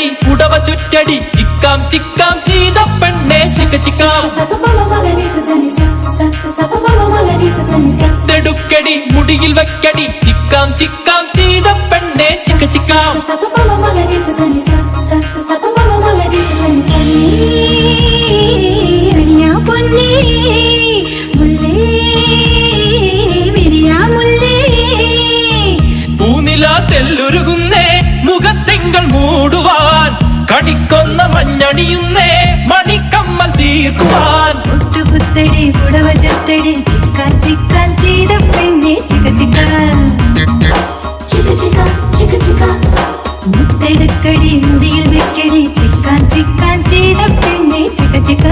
തേച്ചടി പുടവ ചുറ്റടി ചിക്കാം ചിക്കാം ചെയ്ത പെണ്ണെ ചിക്ക ചിക്കാം തെടുക്കടി മുടിയിൽ വെക്കടി ചിക്കാം ചിക്കാം ചെയ്ത പെണ്ണെ ചിക്ക ചിക്കാം പൂനില തെല്ലുരുകുന്നേ മുഖത്തെങ്കൾ മൂടുവാൻ കണിക്കൊന്ന മഞ്ഞണിയുന്നേ മണിക്കമ്മൽ തീർക്കുവാൻ ഒട്ടുകുത്തടി പുടവ ചുറ്റടി ചിക്കാൻ ചിക്കാൻ ചെയ്ത പെണ്ണെ ചിക്ക ചിക്ക മുത്തെടുക്കടി മുടിയിൽ വെക്കടി ചിക്കാൻ ചിക്കാൻ ചെയ്ത പെണ്ണെ ചിക്ക ചിക്ക